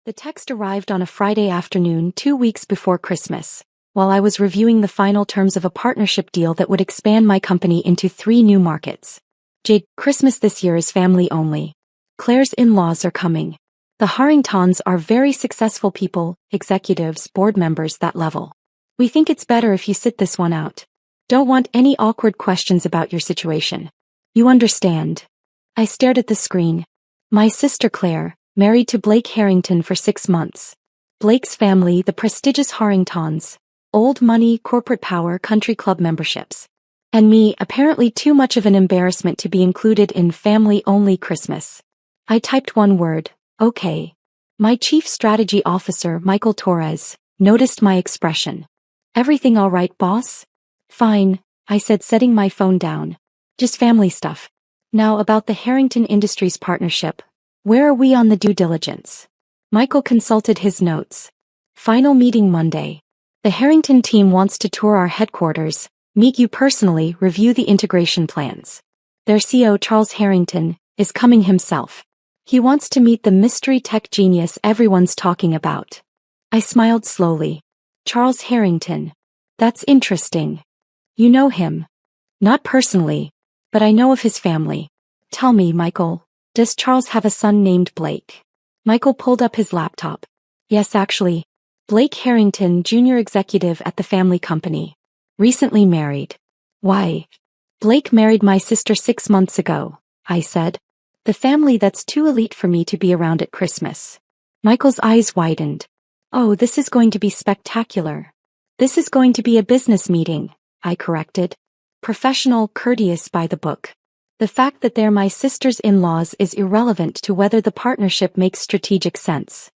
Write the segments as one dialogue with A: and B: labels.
A: The text arrived on a Friday afternoon 2 weeks before Christmas, while I was reviewing the final terms of a partnership deal that would expand my company into 3 new markets. Jade, Christmas this year is family only. Claire's in-laws are coming. The Harringtons are very successful people, executives, board members, that level. We think it's better if you sit this one out. Don't want any awkward questions about your situation. You understand. I stared at the screen. My sister Claire, married to Blake Harrington for 6 months. Blake's family, the prestigious Harringtons. Old money, corporate power, country club memberships. And me, apparently too much of an embarrassment to be included in family-only Christmas. I typed one word, okay. My chief strategy officer, Michael Torres, noticed my expression. Everything all right, boss? Fine, I said, setting my phone down. Just family stuff. Now about the Harrington Industries partnership. Where are we on the due diligence? Michael consulted his notes. Final meeting Monday. The Harrington team wants to tour our headquarters, meet you personally, review the integration plans. Their CEO, Charles Harrington, is coming himself. He wants to meet the mystery tech genius everyone's talking about. I smiled slowly. Charles Harrington. That's interesting. You know him? Not personally, but I know of his family. Tell me, Michael, does Charles have a son named Blake? Michael pulled up his laptop. Yes, actually. Blake Harrington, junior executive at the family company. Recently married. Why? Blake married my sister 6 months ago, I said. The family that's too elite for me to be around at Christmas. Michael's eyes widened. Oh, this is going to be spectacular. This is going to be a business meeting, I corrected. Professional, courteous, by the book. The fact that they're my sister's in-laws is irrelevant to whether the partnership makes strategic sense.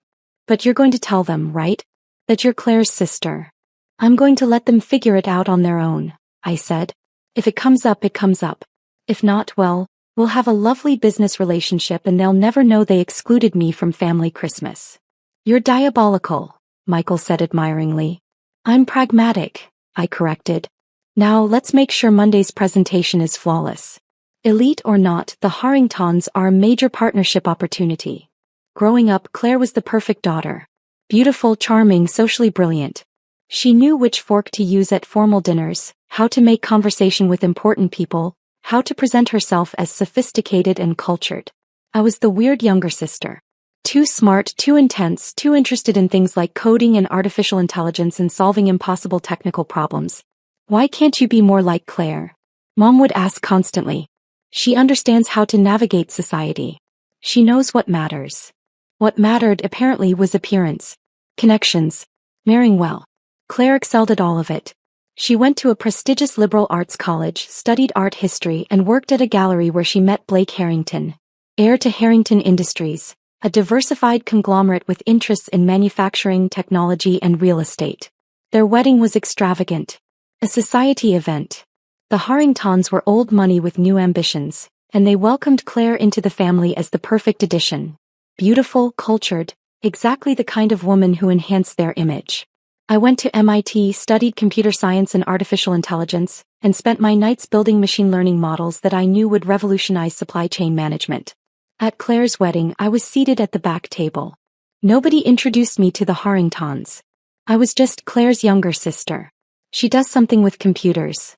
A: But you're going to tell them, right? That you're Claire's sister. I'm going to let them figure it out on their own, I said. If it comes up, it comes up. If not, well, we'll have a lovely business relationship and they'll never know they excluded me from family Christmas. You're diabolical, Michael said admiringly. I'm pragmatic, I corrected. Now let's make sure Monday's presentation is flawless. Elite or not, the Harringtons are a major partnership opportunity. Growing up, Claire was the perfect daughter. Beautiful, charming, socially brilliant. She knew which fork to use at formal dinners, how to make conversation with important people, how to present herself as sophisticated and cultured. I was the weird younger sister. Too smart, too intense, too interested in things like coding and artificial intelligence and solving impossible technical problems. Why can't you be more like Claire? Mom would ask constantly. She understands how to navigate society. She knows what matters. What mattered, apparently, was appearance, connections, marrying well. Claire excelled at all of it. She went to a prestigious liberal arts college, studied art history, and worked at a gallery where she met Blake Harrington, heir to Harrington Industries, a diversified conglomerate with interests in manufacturing, technology, and real estate. Their wedding was extravagant. A society event. The Harringtons were old money with new ambitions, and they welcomed Claire into the family as the perfect addition. Beautiful, cultured, exactly the kind of woman who enhanced their image. I went to MIT, studied computer science and artificial intelligence, and spent my nights building machine learning models that I knew would revolutionize supply chain management. At Claire's wedding, I was seated at the back table. Nobody introduced me to the Harringtons. I was just Claire's younger sister. She does something with computers.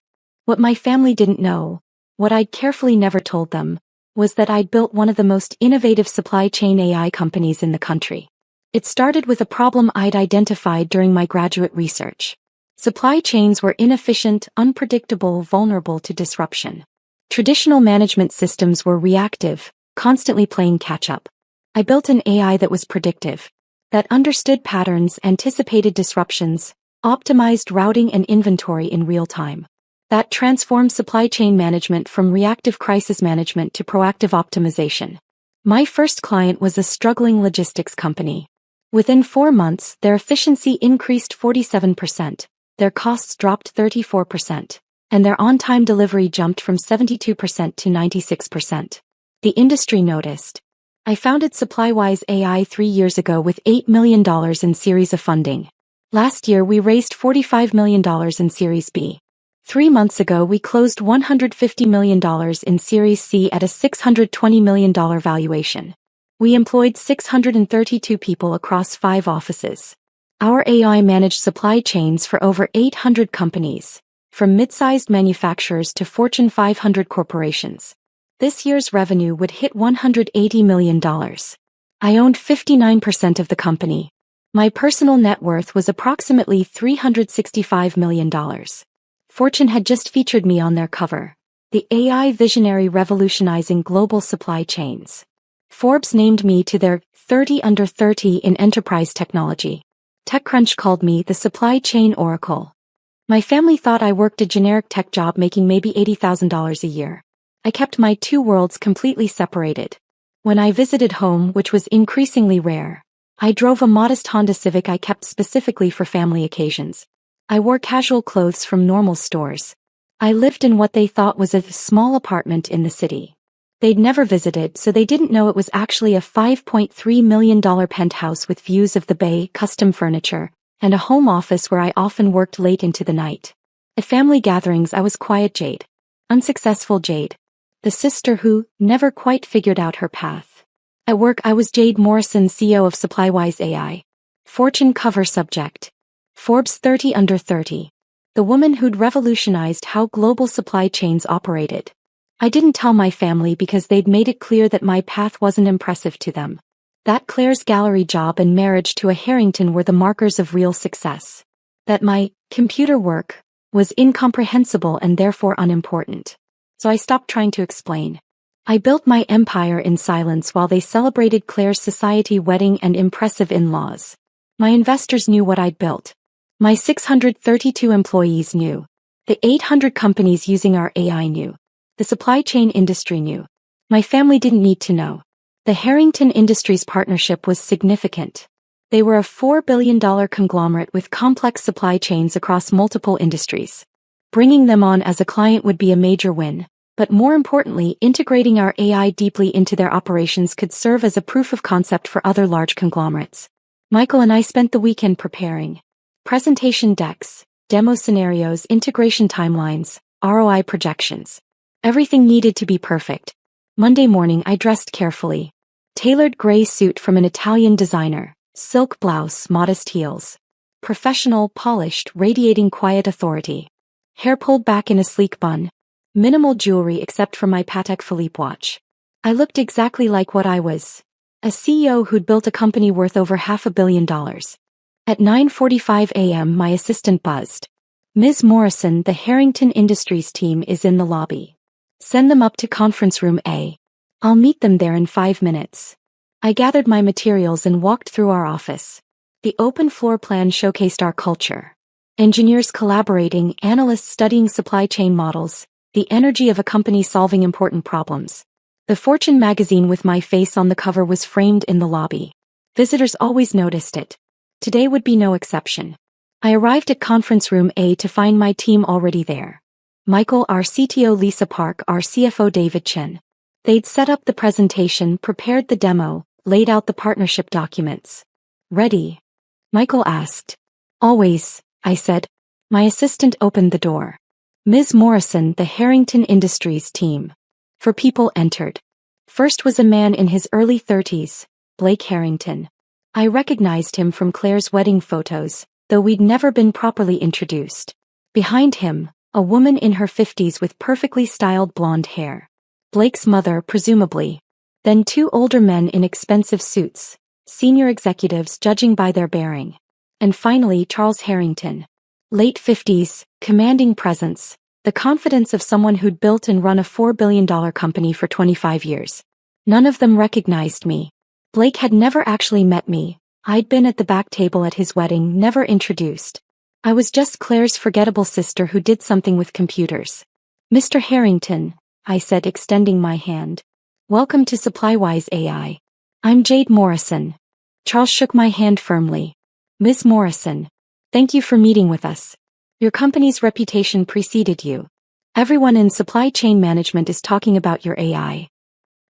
A: What my family didn't know, what I'd carefully never told them, was that I'd built one of the most innovative supply chain AI companies in the country. It started with a problem I'd identified during my graduate research. Supply chains were inefficient, unpredictable, vulnerable to disruption. Traditional management systems were reactive, constantly playing catch-up. I built an AI that was predictive, that understood patterns, anticipated disruptions, optimized routing and inventory in real time. That transformed supply chain management from reactive crisis management to proactive optimization. My first client was a struggling logistics company. Within 4 months, their efficiency increased 47%, their costs dropped 34%, and their on-time delivery jumped from 72% to 96%. The industry noticed. I founded SupplyWise AI 3 years ago with $8 million in Series A funding. Last year we raised $45 million in Series B. 3 months ago we closed $150 million in Series C at a $620 million valuation. We employed 632 people across 5 offices. Our AI managed supply chains for over 800 companies, from mid-sized manufacturers to Fortune 500 corporations. This year's revenue would hit $180 million. I owned 59% of the company. My personal net worth was approximately $365 million. Fortune had just featured me on their cover. The AI visionary revolutionizing global supply chains. Forbes named me to their 30 Under 30 in enterprise technology. TechCrunch called me the supply chain oracle. My family thought I worked a generic tech job making maybe $80,000 a year. I kept my two worlds completely separated. When I visited home, which was increasingly rare, I drove a modest Honda Civic I kept specifically for family occasions. I wore casual clothes from normal stores. I lived in what they thought was a small apartment in the city. They'd never visited, so they didn't know it was actually a $5.3 million penthouse with views of the bay, custom furniture, and a home office where I often worked late into the night. At family gatherings I was quiet Jade. Unsuccessful Jade. The sister who never quite figured out her path. At work I was Jade Morrison, CEO of SupplyWise AI. Fortune cover subject. Forbes 30 Under 30. The woman who'd revolutionized how global supply chains operated. I didn't tell my family because they'd made it clear that my path wasn't impressive to them. That Claire's gallery job and marriage to a Harrington were the markers of real success. That my computer work was incomprehensible and therefore unimportant. So I stopped trying to explain. I built my empire in silence while they celebrated Claire's society wedding and impressive in-laws. My investors knew what I'd built. My 632 employees knew. The 800 companies using our AI knew. The supply chain industry knew. My family didn't need to know. The Harrington Industries partnership was significant. They were a $4 billion conglomerate with complex supply chains across multiple industries. Bringing them on as a client would be a major win, but more importantly, integrating our AI deeply into their operations could serve as a proof of concept for other large conglomerates. Michael and I spent the weekend preparing presentation decks, demo scenarios, integration timelines, ROI projections. Everything needed to be perfect. Monday morning I dressed carefully. Tailored gray suit from an Italian designer, silk blouse, modest heels. Professional, polished, radiating quiet authority. Hair pulled back in a sleek bun. Minimal jewelry except for my Patek Philippe watch. I looked exactly like what I was. A CEO who'd built a company worth over $500 million. At 9:45 a.m. my assistant buzzed. Ms. Morrison, the Harrington Industries team is in the lobby. Send them up to conference room A. I'll meet them there in 5 minutes. I gathered my materials and walked through our office. The open floor plan showcased our culture. Engineers collaborating, analysts studying supply chain models, the energy of a company solving important problems. The Fortune magazine with my face on the cover was framed in the lobby. Visitors always noticed it. Today would be no exception. I arrived at conference room A to find my team already there. Michael, our CTO, Lisa Park, our CFO, David Chen. They'd set up the presentation, prepared the demo, laid out the partnership documents. Ready? Michael asked. Always, I said. My assistant opened the door. Ms. Morrison, the Harrington Industries team. 4 people entered. First was a man in his early 30s, Blake Harrington. I recognized him from Claire's wedding photos, though we'd never been properly introduced. Behind him, a woman in her 50s with perfectly styled blonde hair. Blake's mother, presumably. Then 2 older men in expensive suits, senior executives judging by their bearing. And finally Charles Harrington. Late 50s, commanding presence, the confidence of someone who'd built and run a $4 billion company for 25 years. None of them recognized me. Blake had never actually met me. I'd been at the back table at his wedding, never introduced. I was just Claire's forgettable sister who did something with computers. Mr. Harrington, I said, extending my hand. Welcome to SupplyWise AI. I'm Jade Morrison. Charles shook my hand firmly. Ms. Morrison, thank you for meeting with us. Your company's reputation preceded you. Everyone in supply chain management is talking about your AI.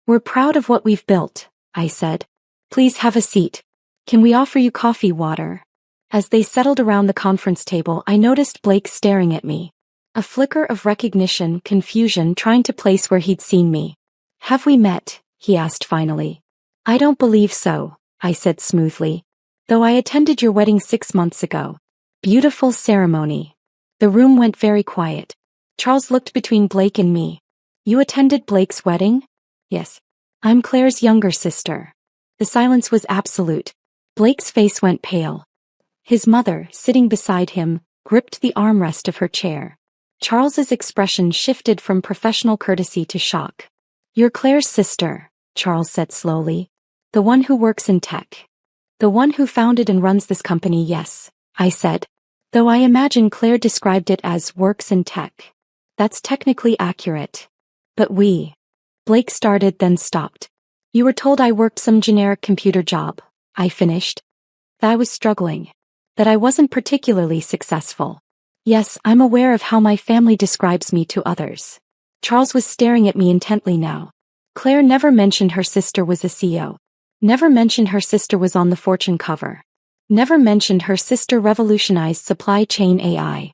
A: We're proud of what we've built, I said. Please have a seat. Can we offer you coffee, water? As they settled around the conference table, I noticed Blake staring at me. A flicker of recognition, confusion, trying to place where he'd seen me. Have we met? He asked finally. I don't believe so, I said smoothly. Though I attended your wedding 6 months ago. Beautiful ceremony. The room went very quiet. Charles looked between Blake and me. You attended Blake's wedding? Yes. I'm Claire's younger sister. The silence was absolute. Blake's face went pale. His mother, sitting beside him, gripped the armrest of her chair. Charles's expression shifted from professional courtesy to shock. You're Claire's sister, Charles said slowly. The one who works in tech. The one who founded and runs this company, yes, I said. Though I imagine Claire described it as works in tech. That's technically accurate. But Blake started then stopped. You were told I worked some generic computer job, I finished. That I was struggling. That I wasn't particularly successful. Yes, I'm aware of how my family describes me to others. Charles was staring at me intently now. Claire never mentioned her sister was a CEO. Never mentioned her sister was on the Fortune cover. Never mentioned her sister revolutionized supply chain AI.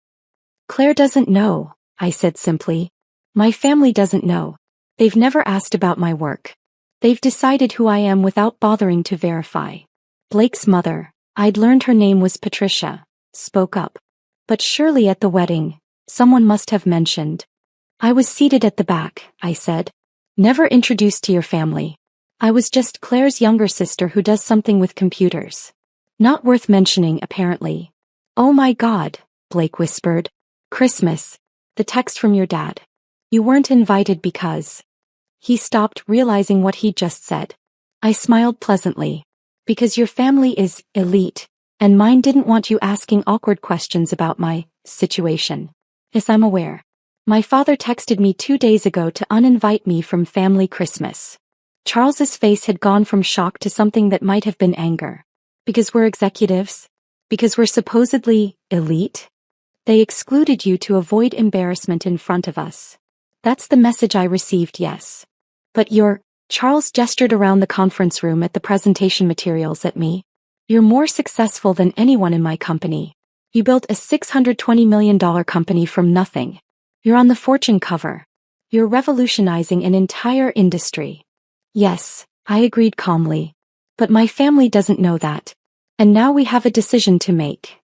A: Claire doesn't know, I said simply. My family doesn't know. They've never asked about my work. They've decided who I am without bothering to verify. Blake's mother, I'd learned her name was Patricia, spoke up. But surely at the wedding, someone must have mentioned. I was seated at the back, I said. Never introduced to your family. I was just Claire's younger sister who does something with computers. Not worth mentioning, apparently. Oh my God, Blake whispered. Christmas. The text from your dad. You weren't invited because. He stopped, realizing what he'd just said. I smiled pleasantly. Because your family is elite, and mine didn't want you asking awkward questions about my situation. Yes, I'm aware. My father texted me 2 days ago to uninvite me from family Christmas. Charles's face had gone from shock to something that might have been anger. Because we're executives? Because we're supposedly elite? They excluded you to avoid embarrassment in front of us. That's the message I received, yes. But Charles gestured around the conference room at the presentation materials at me. You're more successful than anyone in my company. You built a $620 million company from nothing. You're on the Fortune cover. You're revolutionizing an entire industry. Yes, I agreed calmly. But my family doesn't know that. And now we have a decision to make.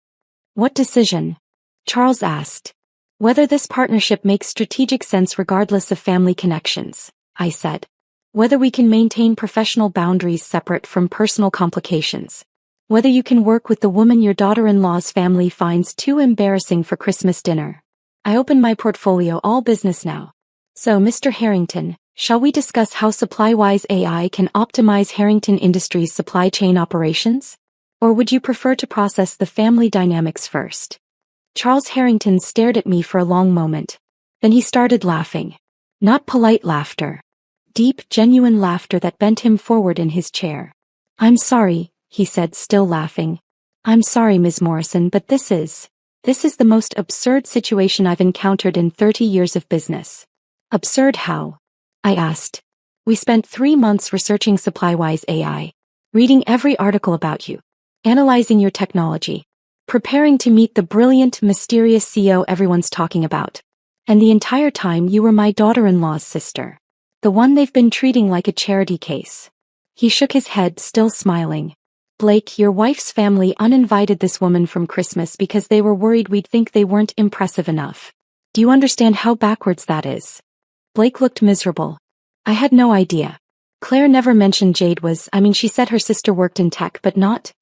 A: What decision? Charles asked. Whether this partnership makes strategic sense regardless of family connections, I said. Whether we can maintain professional boundaries separate from personal complications. Whether you can work with the woman your daughter-in-law's family finds too embarrassing for Christmas dinner. I opened my portfolio, all business now. So, Mr. Harrington, shall we discuss how SupplyWise AI can optimize Harrington Industries' supply chain operations? Or would you prefer to process the family dynamics first? Charles Harrington stared at me for a long moment. Then he started laughing. Not polite laughter. Deep, genuine laughter that bent him forward in his chair. I'm sorry, he said, still laughing. I'm sorry, Ms. Morrison, but this is the most absurd situation I've encountered in 30 years of business. Absurd how? I asked. We spent 3 months researching SupplyWise AI, reading every article about you, analyzing your technology, preparing to meet the brilliant, mysterious CEO everyone's talking about. And the entire time you were my daughter-in-law's sister. The one they've been treating like a charity case. He shook his head, still smiling. Blake, your wife's family uninvited this woman from Christmas because they were worried we'd think they weren't impressive enough. Do you understand how backwards that is? Blake looked miserable. I had no idea. Claire never mentioned Jade she said her sister worked in tech, but not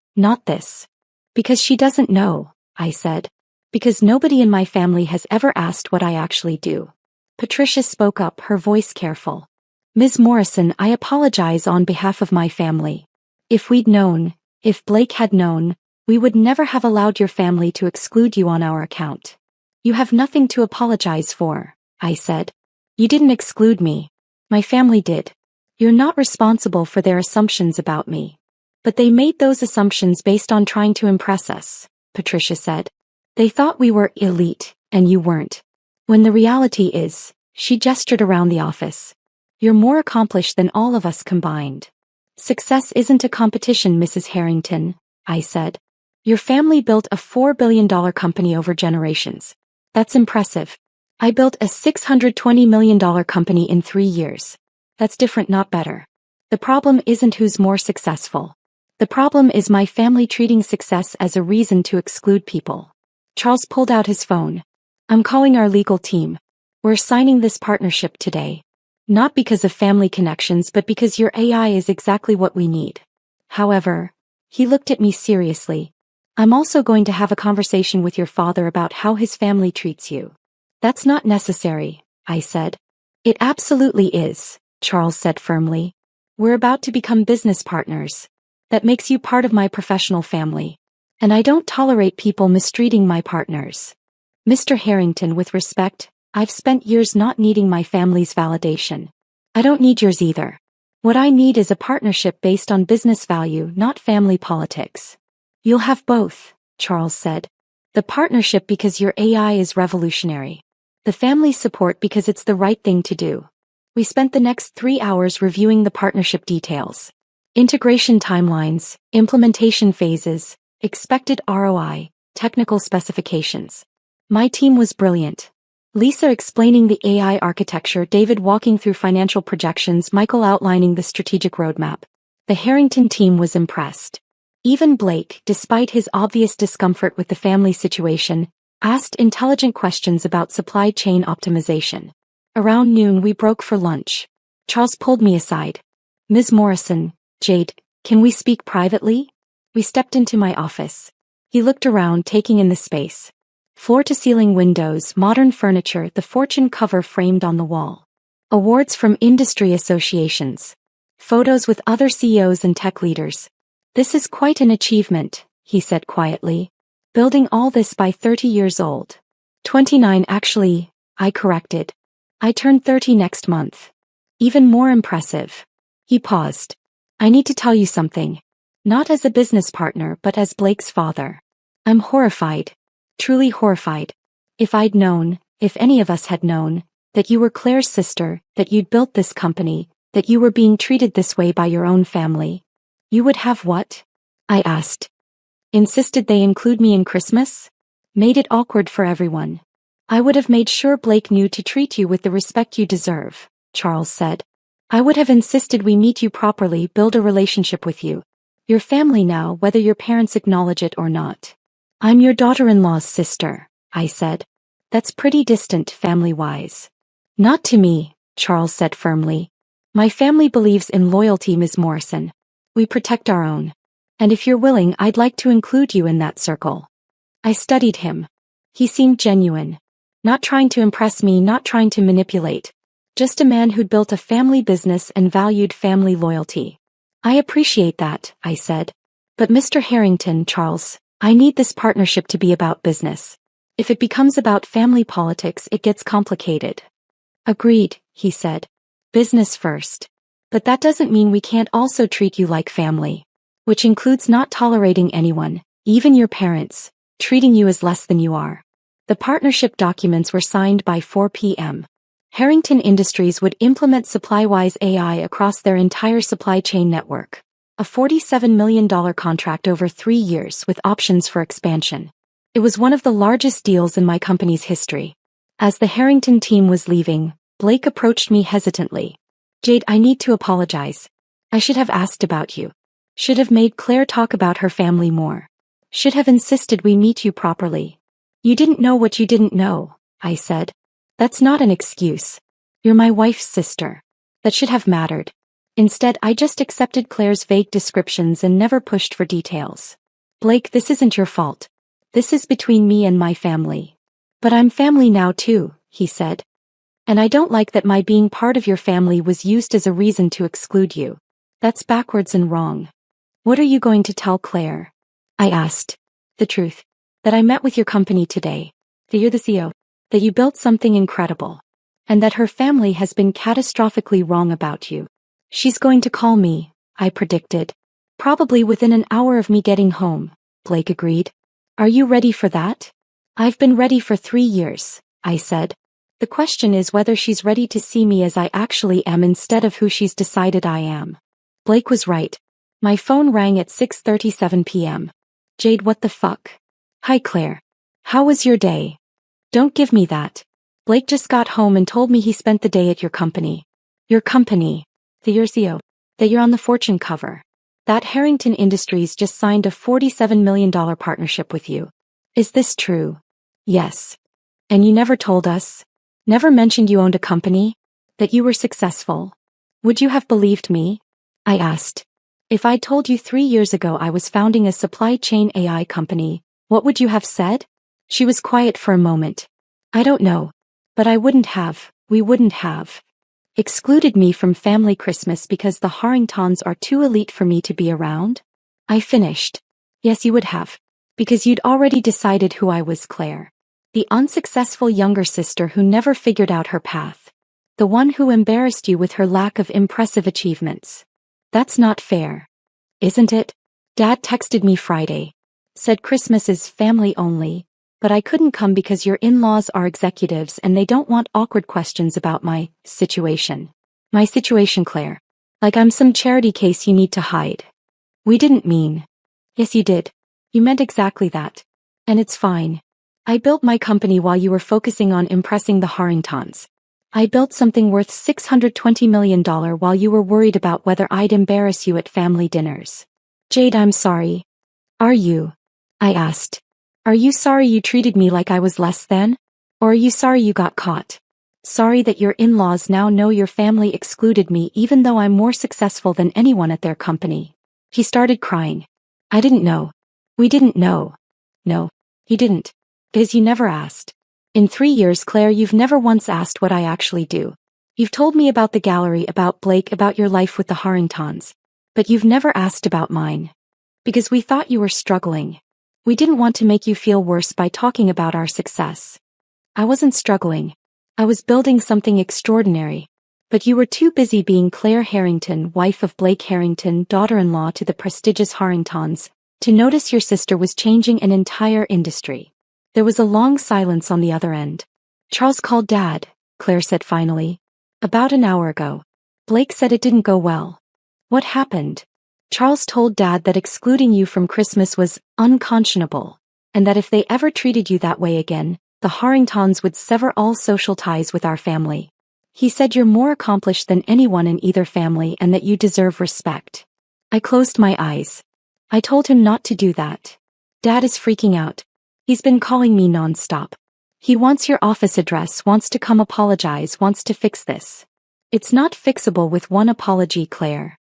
A: this. Because she doesn't know, I said. Because nobody in my family has ever asked what I actually do. Patricia spoke up, her voice careful. Ms. Morrison, I apologize on behalf of my family. If Blake had known, we would never have allowed your family to exclude you on our account. You have nothing to apologize for, I said. You didn't exclude me. My family did. You're not responsible for their assumptions about me. But they made those assumptions based on trying to impress us, Patricia said. They thought we were elite, and you weren't. When the reality is, she gestured around the office. You're more accomplished than all of us combined. Success isn't a competition, Mrs. Harrington, I said. Your family built a $4 billion company over generations. That's impressive. I built a $620 million company in 3 years. That's different, not better. The problem isn't who's more successful. The problem is my family treating success as a reason to exclude people. Charles pulled out his phone. I'm calling our legal team. We're signing this partnership today. Not because of family connections but because your AI is exactly what we need. However, he looked at me seriously. I'm also going to have a conversation with your father about how his family treats you. That's not necessary, I said. It absolutely is, Charles said firmly. We're about to become business partners. That makes you part of my professional family. And I don't tolerate people mistreating my partners. Mr. Harrington, with respect, I've spent years not needing my family's validation. I don't need yours either. What I need is a partnership based on business value, not family politics. You'll have both, Charles said. The partnership because your AI is revolutionary. The family support because it's the right thing to do. We spent the next 3 hours reviewing the partnership details. Integration timelines, implementation phases, expected ROI, technical specifications. My team was brilliant. Lisa explaining the AI architecture, David walking through financial projections, Michael outlining the strategic roadmap. The Harrington team was impressed. Even Blake, despite his obvious discomfort with the family situation, asked intelligent questions about supply chain optimization. Around noon we broke for lunch. Charles pulled me aside. Ms. Morrison, Jade, can we speak privately? We stepped into my office. He looked around, taking in the space. Floor-to-ceiling windows, modern furniture, the Fortune cover framed on the wall. Awards from industry associations. Photos with other CEOs and tech leaders. This is quite an achievement, he said quietly. Building all this by 30 years old. 29 actually, I corrected. I turn 30 next month. Even more impressive. He paused. I need to tell you something. Not as a business partner but as Blake's father. I'm horrified. Truly horrified. If I'd known, if any of us had known, that you were Claire's sister, that you'd built this company, that you were being treated this way by your own family. You would have what? I asked. Insisted they include me in Christmas? Made it awkward for everyone. I would have made sure Blake knew to treat you with the respect you deserve, Charles said. I would have insisted we meet you properly, build a relationship with you. Your family now, whether your parents acknowledge it or not. I'm your daughter-in-law's sister, I said. That's pretty distant family-wise. Not to me, Charles said firmly. My family believes in loyalty, Ms. Morrison. We protect our own. And if you're willing, I'd like to include you in that circle. I studied him. He seemed genuine. Not trying to impress me, not trying to manipulate. Just a man who'd built a family business and valued family loyalty. I appreciate that, I said. But Mr. Harrington, Charles, I need this partnership to be about business. If it becomes about family politics, it gets complicated. Agreed, he said. Business first. But that doesn't mean we can't also treat you like family. Which includes not tolerating anyone, even your parents, treating you as less than you are. The partnership documents were signed by 4 p.m. Harrington Industries would implement SupplyWise AI across their entire supply chain network. A $47 million contract over 3 years with options for expansion. It was one of the largest deals in my company's history. As the Harrington team was leaving, Blake approached me hesitantly. Jade, I need to apologize. I should have asked about you. Should have made Claire talk about her family more. Should have insisted we meet you properly. You didn't know what you didn't know, I said. That's not an excuse. You're my wife's sister. That should have mattered. Instead, I just accepted Claire's vague descriptions and never pushed for details. Blake, this isn't your fault. This is between me and my family. But I'm family now too, he said. And I don't like that my being part of your family was used as a reason to exclude you. That's backwards and wrong. What are you going to tell Claire? I asked. The truth. That I met with your company today. That you're the CEO. That you built something incredible. And that her family has been catastrophically wrong about you. She's going to call me, I predicted. Probably within an hour of me getting home, Blake agreed. Are you ready for that? I've been ready for 3 years, I said. The question is whether she's ready to see me as I actually am instead of who she's decided I am. Blake was right. My phone rang at 6:37 p.m. Jade, what the fuck? Hi Claire. How was your day? Don't give me that. Blake just got home and told me he spent the day at your company. Your company. Your CEO. That you're on the Fortune cover. That Harrington Industries just signed a $47 million partnership with you. Is this true? Yes. And you never told us? Never mentioned you owned a company? That you were successful? Would you have believed me? I asked. If I'd told you 3 years ago I was founding a supply chain AI company, what would you have said? She was quiet for a moment. I don't know. But we wouldn't have excluded me from family Christmas because the Harringtons are too elite for me to be around? I finished. Yes, you would have. Because you'd already decided who I was, Claire. The unsuccessful younger sister who never figured out her path. The one who embarrassed you with her lack of impressive achievements. That's not fair. Isn't it? Dad texted me Friday. Said Christmas is family only, but I couldn't come because your in-laws are executives and they don't want awkward questions about my situation. My situation, Claire. Like I'm some charity case you need to hide. We didn't mean. Yes, you did. You meant exactly that. And it's fine. I built my company while you were focusing on impressing the Harringtons. I built something worth $620 million while you were worried about whether I'd embarrass you at family dinners. Jade, I'm sorry. Are you? I asked. Are you sorry you treated me like I was less than? Or are you sorry you got caught? Sorry that your in-laws now know your family excluded me even though I'm more successful than anyone at their company. He started crying. I didn't know. We didn't know. No, he didn't. Because you never asked. In 3 years, Claire, you've never once asked what I actually do. You've told me about the gallery, about Blake, about your life with the Harringtons. But you've never asked about mine. Because we thought you were struggling. We didn't want to make you feel worse by talking about our success. I wasn't struggling. I was building something extraordinary. But you were too busy being Claire Harrington, wife of Blake Harrington, daughter-in-law to the prestigious Harringtons, to notice your sister was changing an entire industry. There was a long silence on the other end. Charles called Dad, Claire said finally. About an hour ago. Blake said it didn't go well. What happened? Charles told Dad that excluding you from Christmas was unconscionable, and that if they ever treated you that way again, the Harringtons would sever all social ties with our family. He said you're more accomplished than anyone in either family and that you deserve respect. I closed my eyes. I told him not to do that. Dad is freaking out. He's been calling me non-stop. He wants your office address, wants to come apologize, wants to fix this. It's not fixable with one apology, Claire.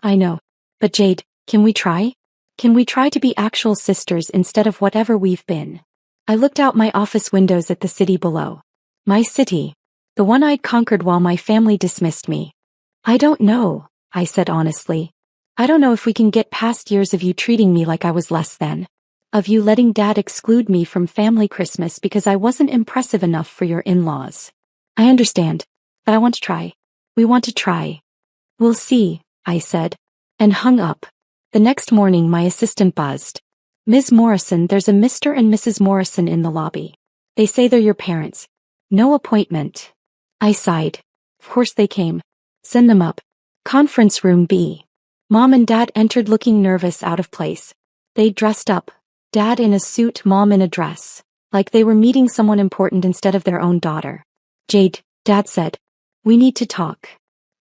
A: I know. But Jade, can we try? Can we try to be actual sisters instead of whatever we've been? I looked out my office windows at the city below. My city. The one I'd conquered while my family dismissed me. I don't know, I said honestly. I don't know if we can get past years of you treating me like I was less than. Of you letting Dad exclude me from family Christmas because I wasn't impressive enough for your in-laws. I understand, but I want to try. We want to try. We'll see, I said. And hung up. The next morning my assistant buzzed. Ms. Morrison, there's a Mr. and Mrs. Morrison in the lobby. They say they're your parents. No appointment. I sighed. Of course they came. Send them up. Conference room B. Mom and Dad entered looking nervous, out of place. They dressed up. Dad in a suit, Mom in a dress. Like they were meeting someone important instead of their own daughter. Jade, Dad said. We need to talk.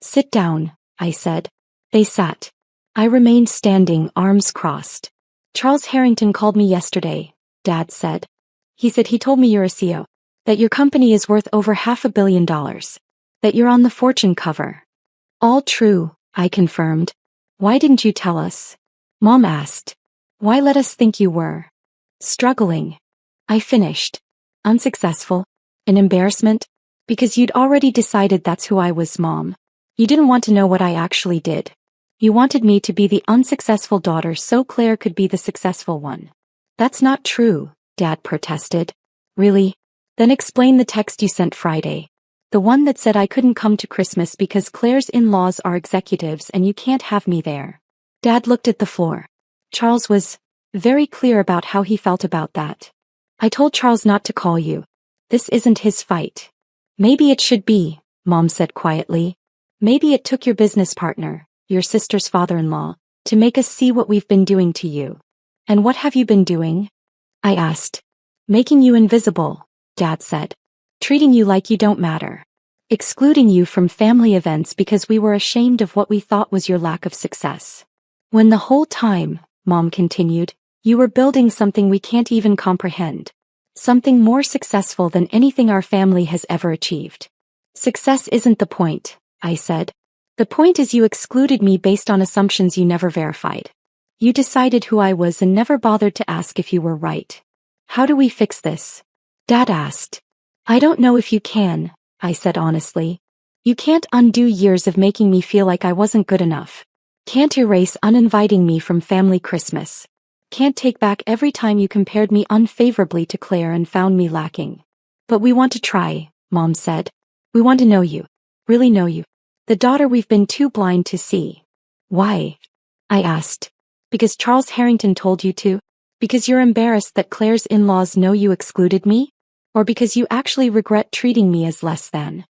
A: Sit down, I said. They sat. I remained standing, arms crossed. Charles Harrington called me yesterday, Dad said. He said he told me you're a CEO. That your company is worth over $500 million. That you're on the Fortune cover. All true, I confirmed. Why didn't you tell us? Mom asked. Why let us think you were struggling? I finished. Unsuccessful? An embarrassment? Because you'd already decided that's who I was, Mom. You didn't want to know what I actually did. You wanted me to be the unsuccessful daughter so Claire could be the successful one. That's not true, Dad protested. Really? Then explain the text you sent Friday. The one that said I couldn't come to Christmas because Claire's in-laws are executives and you can't have me there. Dad looked at the floor. Charles was very clear about how he felt about that. I told Charles not to call you. This isn't his fight. Maybe it should be, Mom said quietly. Maybe it took your business partner, your sister's father-in-law, to make us see what we've been doing to you. And what have you been doing? I asked. Making you invisible, Dad said. Treating you like you don't matter. excluding you from family events because we were ashamed of what we thought was your lack of success. When the whole time, Mom continued, you were building something we can't even comprehend. Something more successful than anything our family has ever achieved. Success isn't the point, I said. The point is you excluded me based on assumptions you never verified. You decided who I was and never bothered to ask if you were right. How do we fix this? Dad asked. I don't know if you can, I said honestly. You can't undo years of making me feel like I wasn't good enough. Can't erase uninviting me from family Christmas. Can't take back every time you compared me unfavorably to Claire and found me lacking. But we want to try, Mom said. We want to know you. Really know you. The daughter we've been too blind to see. Why? I asked. Because Charles Harrington told you to? Because you're embarrassed that Claire's in-laws know you excluded me? Or because you actually regret treating me as less than?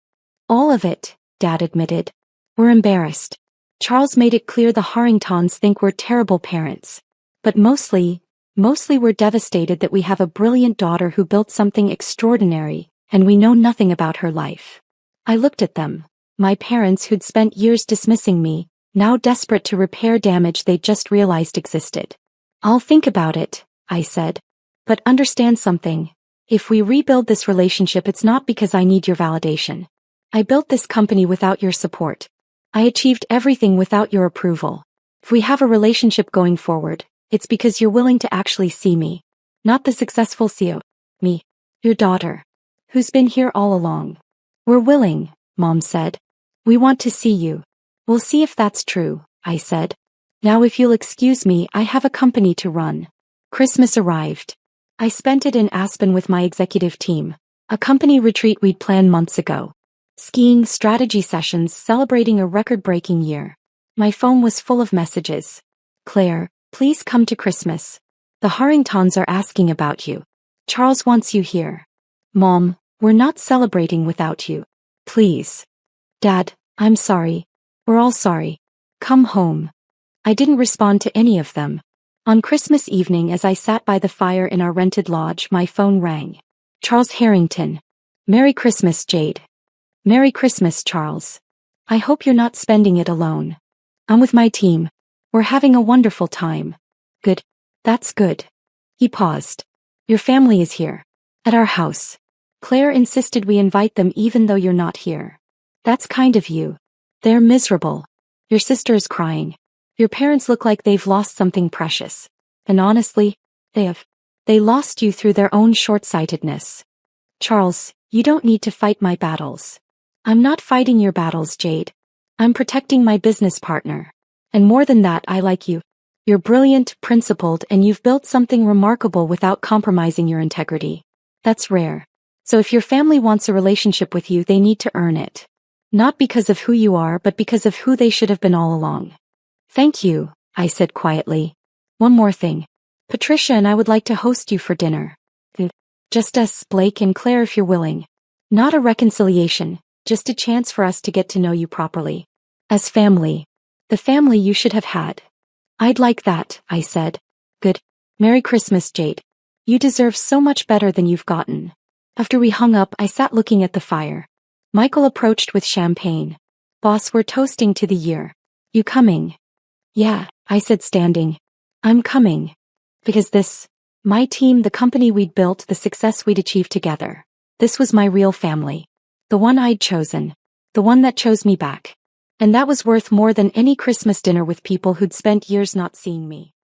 A: All of it, Dad admitted. We're embarrassed. Charles made it clear the Harringtons think we're terrible parents. But mostly we're devastated that we have a brilliant daughter who built something extraordinary, and we know nothing about her life. I looked at them, my parents who'd spent years dismissing me, now desperate to repair damage they just realized existed. I'll think about it, I said. But understand something. If we rebuild this relationship, it's not because I need your validation. I built this company without your support. I achieved everything without your approval. If we have a relationship going forward, it's because you're willing to actually see me. Not the successful CEO. Me. Your daughter. Who's been here all along. We're willing, Mom said. We want to see you. We'll see if that's true, I said. Now if you'll excuse me, I have a company to run. Christmas arrived. I spent it in Aspen with my executive team. A company retreat we'd planned months ago. Skiing strategy sessions celebrating a record-breaking year. My phone was full of messages. Claire, please come to Christmas. The Harringtons are asking about you. Charles wants you here. Mom, we're not celebrating without you. Please. Dad, I'm sorry. We're all sorry. Come home. I didn't respond to any of them. On Christmas evening, as I sat by the fire in our rented lodge, my phone rang. Charles Harrington. Merry Christmas, Jade. Merry Christmas, Charles. I hope you're not spending it alone. I'm with my team. We're having a wonderful time. Good. That's good. He paused. Your family is here. At our house. Claire insisted we invite them even though you're not here. That's kind of you. They're miserable. Your sister is crying. Your parents look like they've lost something precious. And honestly, they have. They lost you through their own short-sightedness. Charles, you don't need to fight my battles. I'm not fighting your battles, Jade. I'm protecting my business partner. And more than that, I like you. You're brilliant, principled, and you've built something remarkable without compromising your integrity. That's rare. So if your family wants a relationship with you, they need to earn it. Not because of who you are, but because of who they should have been all along. Thank you, I said quietly. One more thing. Patricia and I would like to host you for dinner. Just us, Blake and Claire, if you're willing. Not a reconciliation, just a chance for us to get to know you properly. As family. The family you should have had. I'd like that, I said. Good. Merry Christmas, Jade. You deserve so much better than you've gotten. After we hung up, I sat looking at the fire. Michael approached with champagne. Boss, we're toasting to the year. You coming? Yeah, I said, standing. I'm coming. Because this, my team, the company we'd built, the success we'd achieved together. This was my real family. The one I'd chosen. The one that chose me back. And that was worth more than any Christmas dinner with people who'd spent years not seeing me.